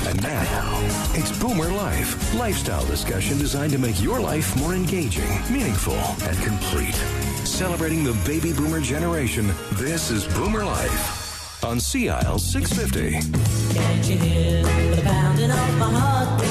And now, it's Boomer Life. Lifestyle discussion designed to make your life more engaging, meaningful, and complete. Celebrating the baby boomer generation, this is Boomer Life on CIL 650. Can't you hear the pounding of my heartbeat?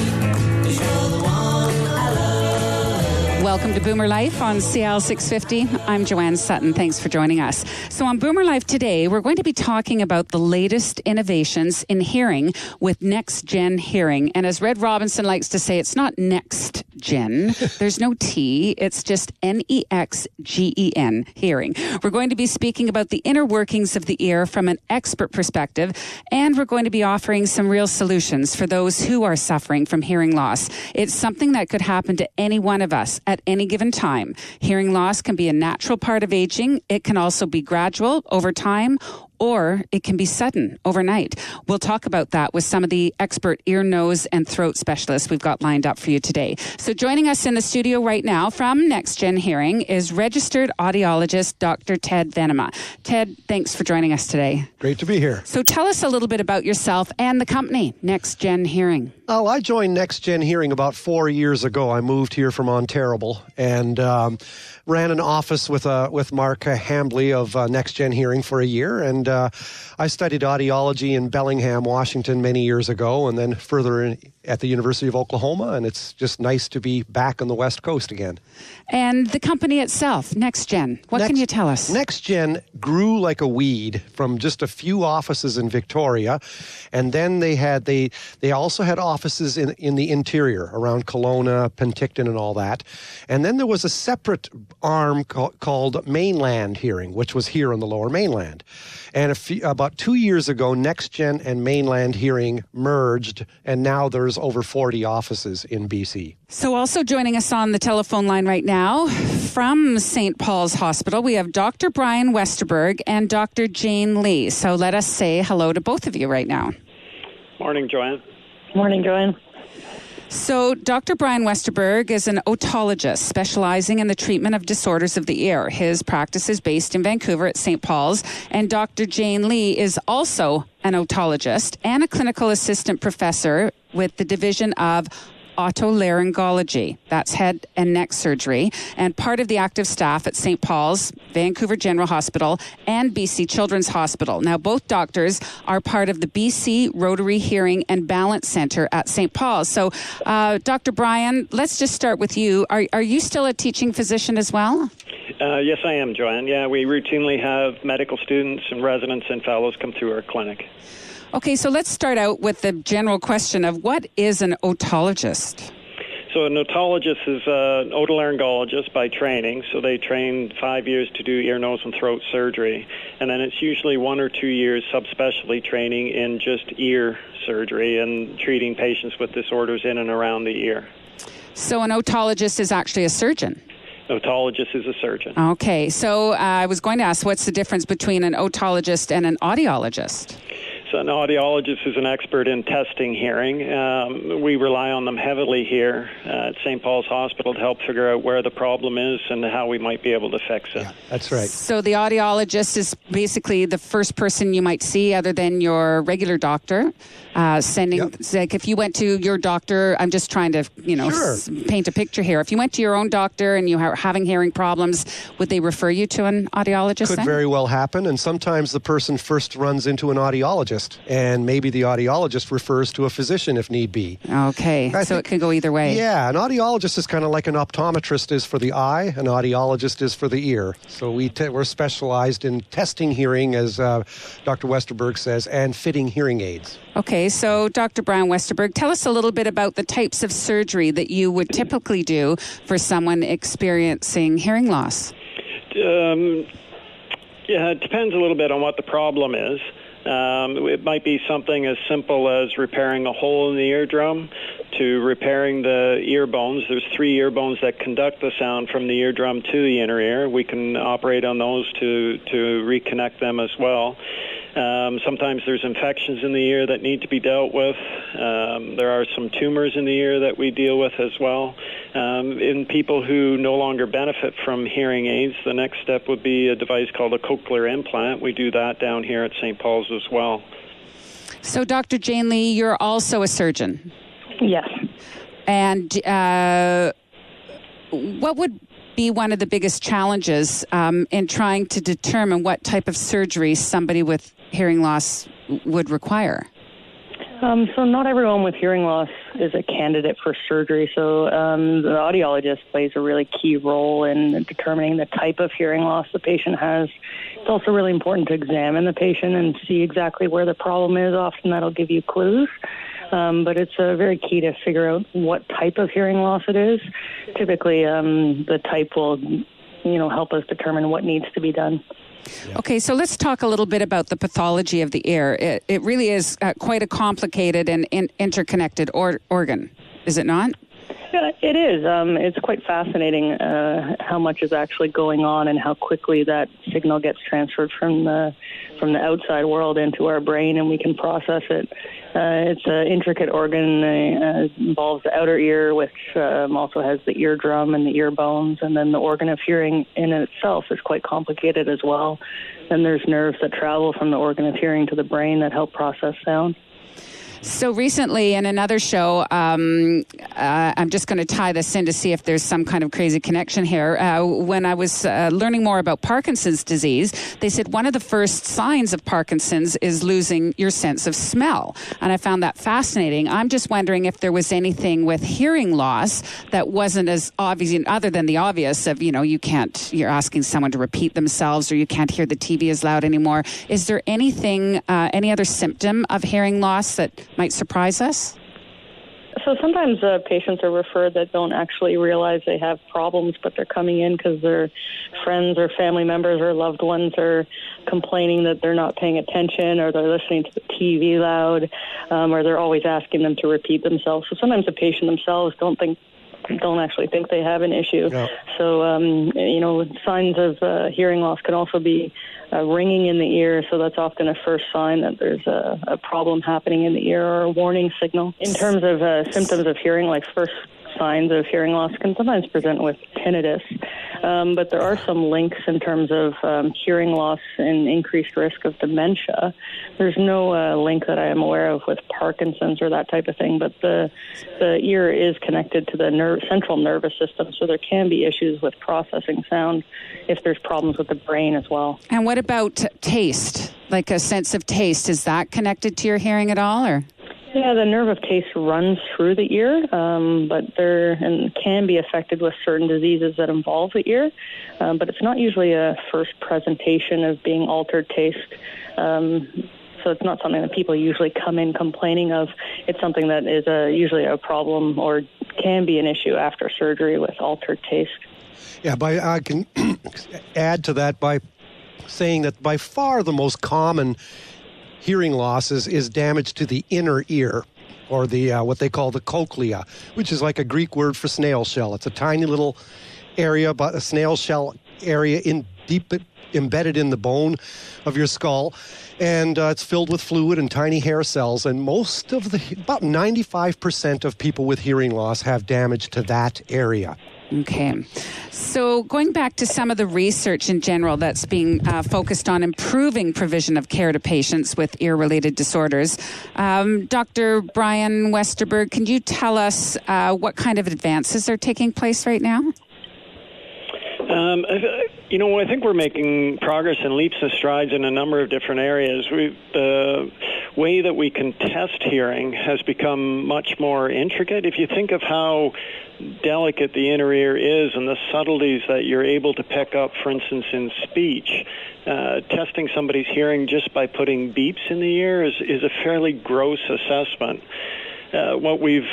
'Cause you're the one I love. Welcome to Boomer Life on CL 650. I'm Joanne Sutton. Thanks for joining us. So on Boomer Life today, we're going to be talking about the latest innovations in hearing with Next Gen Hearing. And as Red Robinson likes to say, it's not Next Gen. There's no T. It's just NEXGEN, hearing. We're going to be speaking about the inner workings of the ear from an expert perspective, and we're going to be offering some real solutions for those who are suffering from hearing loss. It's something that could happen to any one of us at any given time. Hearing loss can be a natural part of aging. It can also be gradual over time, or it can be sudden overnight. We'll talk about that with some of the expert ear, nose, and throat specialists we've got lined up for you today. So joining us in the studio right now from Next Gen Hearing is registered audiologist Dr. Ted Venema. Ted, thanks for joining us today. Great to be here. So tell us a little bit about yourself and the company, Next Gen Hearing. Oh, I joined Next Gen Hearing about 4 years ago. I moved here from Ontario and ran an office with Mark Hambley of Next Gen Hearing for a year, and I studied audiology in Bellingham, Washington many years ago, and then further at the University of Oklahoma, and it's just nice to be back on the West Coast again. And the company itself, Next Gen, what can you tell us? Next Gen grew like a weed from just a few offices in Victoria, and then they also had offices in the interior around Kelowna, Penticton, and all that. And then there was a separate arm called Mainland Hearing, which was here on the Lower Mainland. And about 2 years ago, Next Gen and Mainland Hearing merged, and now there's over 40 offices in BC. So also joining us on the telephone line right now from St. Paul's Hospital, we have Dr. Brian Westerberg and Dr. Jane Lee. So let us say hello to both of you right now. Morning, Joanne. Morning, Joanne. So Dr. Brian Westerberg is an otologist specializing in the treatment of disorders of the ear. His practice is based in Vancouver at St. Paul's. And Dr. Jane Lee is also an otologist and a clinical assistant professor with the Division of Otolaryngology. That's head and neck surgery, and part of the active staff at St. Paul's, Vancouver General Hospital, and BC Children's Hospital. Now, both doctors are part of the BC Rotary Hearing and Balance Centre at St. Paul's. So, Dr. Brian, let's just start with you. Are you still a teaching physician as well? Yes, I am, Joanne. Yeah, we routinely have medical students and residents and fellows come through our clinic. Okay, so let's start out with the general question of what is an otologist? So an otologist is an otolaryngologist by training. So they train 5 years to do ear, nose, and throat surgery. And then it's usually 1 or 2 years subspecialty training in just ear surgery and treating patients with disorders in and around the ear. So an otologist is actually a surgeon? Otologist is a surgeon. Okay, so I was going to ask, what's the difference between an otologist and an audiologist? So an audiologist is an expert in testing hearing. We rely on them heavily here at St. Paul's Hospital to help figure out where the problem is and how we might be able to fix it. Yeah, that's right. So the audiologist is basically the first person you might see other than your regular doctor. Like if you went to your doctor, I'm just trying to, paint a picture here. If you went to your own doctor and you are having hearing problems, would they refer you to an audiologist? Could very well happen, and sometimes the person first runs into an audiologist, and maybe the audiologist refers to a physician if need be. Okay, so it could go either way. Yeah, an audiologist is kind of like an optometrist is for the eye, an audiologist is for the ear. So we're specialized in testing hearing, as Dr. Westerberg says, and fitting hearing aids. Okay, so Dr. Brian Westerberg, tell us a little bit about the types of surgery that you would typically do for someone experiencing hearing loss. Yeah, it depends a little bit on what the problem is. It might be something as simple as repairing a hole in the eardrum to repairing the ear bones. There's 3 ear bones that conduct the sound from the eardrum to the inner ear. We can operate on those to reconnect them as well. Sometimes there's infections in the ear that need to be dealt with. There are some tumors in the ear that we deal with as well. In people who no longer benefit from hearing aids, the next step would be a device called a cochlear implant. We do that down here at St. Paul's as well. So, Dr. Jane Lee, you're also a surgeon. Yes. And what would be one of the biggest challenges in trying to determine what type of surgery somebody with hearing loss would require? So not everyone with hearing loss is a candidate for surgery. So the audiologist plays a really key role in determining the type of hearing loss the patient has. It's also really important to examine the patient and see exactly where the problem is. Often that'll give you clues. But it's very key to figure out what type of hearing loss it is. Typically, the type will, help us determine what needs to be done. Okay, so let's talk a little bit about the pathology of the ear. It really is quite a complicated and interconnected organ, is it not? Yeah, it is. It's quite fascinating how much is actually going on and how quickly that signal gets transferred from the outside world into our brain, and we can process it. It's an intricate organ. It involves the outer ear, which also has the eardrum and the ear bones, and then the organ of hearing in itself is quite complicated as well. And there's nerves that travel from the organ of hearing to the brain that help process sound. So recently in another show, I'm just going to tie this in to see if there's some kind of crazy connection here. When I was learning more about Parkinson's disease, they said one of the first signs of Parkinson's is losing your sense of smell. And I found that fascinating. I'm just wondering if there was anything with hearing loss that wasn't as obvious, other than the obvious of, you're asking someone to repeat themselves or you can't hear the TV as loud anymore. Is there anything, any other symptom of hearing loss that might surprise us? So sometimes patients are referred that don't actually realize they have problems, but they're coming in because their friends or family members or loved ones are complaining that they're not paying attention, or they're listening to the TV loud, or they're always asking them to repeat themselves. So sometimes the patient themselves don't actually think they have an issue. No. So, signs of hearing loss can also be ringing in the ear, so that's often a first sign that there's a problem happening in the ear or a warning signal. In terms of symptoms of hearing, like first signs of hearing loss can sometimes present with tinnitus, but there are some links in terms of hearing loss and increased risk of dementia. There's no link that I am aware of with Parkinson's or that type of thing, but the ear is connected to the central nervous system, so there can be issues with processing sound if there's problems with the brain as well. And what about taste? Like a sense of taste, is that connected to your hearing at all, or? Yeah, the nerve of taste runs through the ear, but can be affected with certain diseases that involve the ear. But it's not usually a first presentation of being altered taste. So it's not something that people usually come in complaining of. It's something that is usually a problem or can be an issue after surgery with altered taste. Yeah, I can add to that by saying that by far the most common hearing loss is damage to the inner ear, or the what they call the cochlea, which is like a Greek word for snail shell. It's a tiny little area, but a snail shell area deep embedded in the bone of your skull, and it's filled with fluid and tiny hair cells. And about 95% of people with hearing loss have damage to that area. Okay. So going back to some of the research in general that's being focused on improving provision of care to patients with ear-related disorders, Dr. Brian Westerberg, can you tell us what kind of advances are taking place right now? I think we're making progress in leaps and strides in a number of different areas. The way that we can test hearing has become much more intricate. If you think of how delicate the inner ear is and the subtleties that you're able to pick up, for instance, in speech, testing somebody's hearing just by putting beeps in the ear is a fairly gross assessment. What we've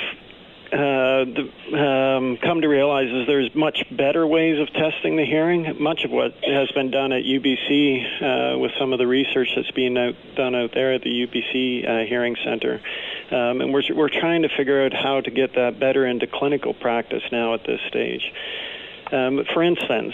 come to realize is there's much better ways of testing the hearing. Much of what has been done at UBC with some of the research that's being done out there at the UBC Hearing Center. And we're trying to figure out how to get that better into clinical practice now at this stage. For instance,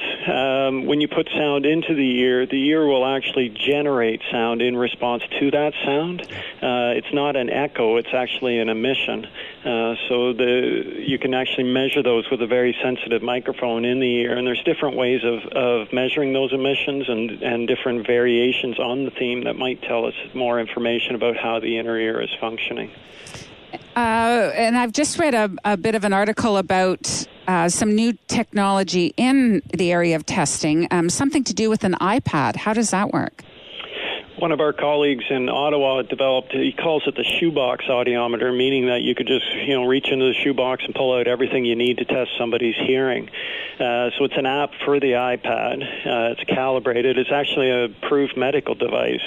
when you put sound into the ear will actually generate sound in response to that sound. It's not an echo, it's actually an emission. So you can actually measure those with a very sensitive microphone in the ear, and there's different ways of measuring those emissions and different variations on the theme that might tell us more information about how the inner ear is functioning. And I've just read a bit of an article about some new technology in the area of testing, something to do with an iPad. How does that work? One of our colleagues in Ottawa developed, he calls it the shoebox audiometer, meaning that you could just, reach into the shoebox and pull out everything you need to test somebody's hearing. So it's an app for the iPad. It's calibrated. It's actually a approved medical device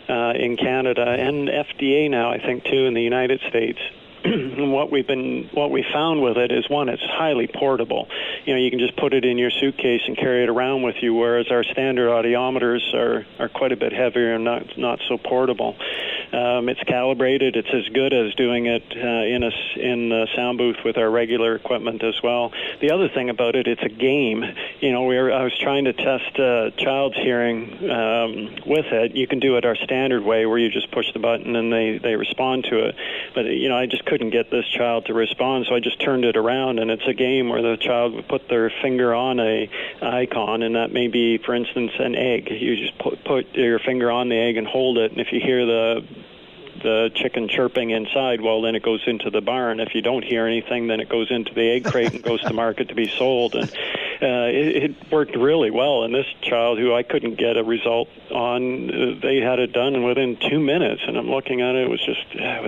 in Canada and FDA now, I think, too, in the United States. And what we found with it is, one, it's highly portable. You can just put it in your suitcase and carry it around with you, whereas our standard audiometers are quite a bit heavier and not so portable. It's calibrated. It's as good as doing it in the sound booth with our regular equipment as well. The other thing about it, it's a game. I was trying to test a child's hearing with it. You can do it our standard way, where you just push the button and they respond to it. But I just couldn't get this child to respond, so I just turned it around, and it's a game where the child would put their finger on a icon, and that may be, for instance, an egg. You just put your finger on the egg and hold it, and if you hear the chicken chirping inside, well, then it goes into the barn. If you don't hear anything, then it goes into the egg crate and goes to market to be sold. And it worked really well. And this child, who I couldn't get a result on, they had it done within 2 minutes. And I'm looking at it, it was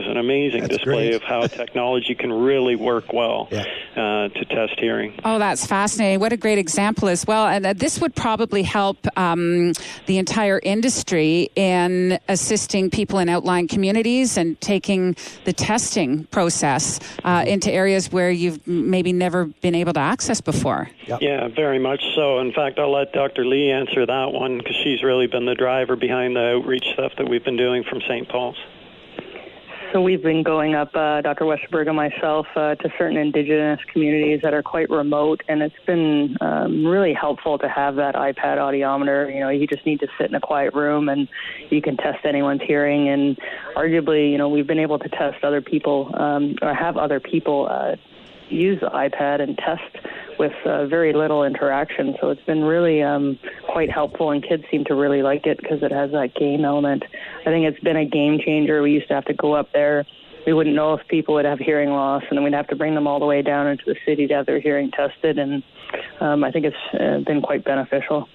an amazing display of how technology can really work well to test hearing. Oh, that's fascinating. What a great example as well. And this would probably help the entire industry in assisting people in outlying communities and taking the testing process into areas where you've maybe never been able to access before. Yep. Yeah, very much so. In fact, I'll let Dr. Lee answer that one, because she's really been the driver behind the outreach stuff that we've been doing from St. Paul's. So we've been going up, Dr. Westerberg and myself, to certain Indigenous communities that are quite remote, and it's been really helpful to have that iPad audiometer. You just need to sit in a quiet room, and you can test anyone's hearing. And arguably, we've been able to test other people or have other people use the iPad and test with very little interaction. So it's been really quite helpful, and kids seem to really like it because it has that game element. I think it's been a game changer. We used to have to go up there. We wouldn't know if people would have hearing loss, and then we'd have to bring them all the way down into the city to have their hearing tested, and I think it's been quite beneficial.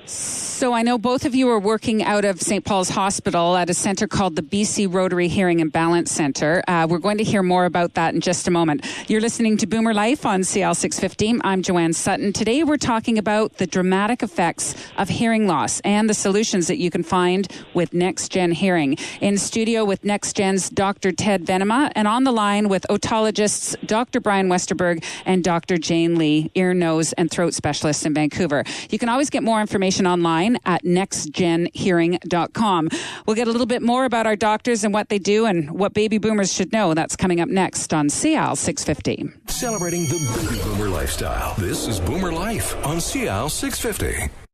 So I know both of you are working out of St. Paul's Hospital at a center called the BC Rotary Hearing and Balance Center. We're going to hear more about that in just a moment. You're listening to Boomer Life on CL 650. I'm Joanne Sutton. Today we're talking about the dramatic effects of hearing loss and the solutions that you can find with Next Gen Hearing. In studio with Next Gen's Dr. Ted Venema, and on the line with otologists Dr. Brian Westerberg and Dr. Jane Lee, ear, nose, and throat specialist in Vancouver. You can always get more information online at nextgenhearing.com. We'll get a little bit more about our doctors and what they do and what baby boomers should know. That's coming up next on CL 650. Celebrating the baby boomer lifestyle. This is Boomer Life on CL 650.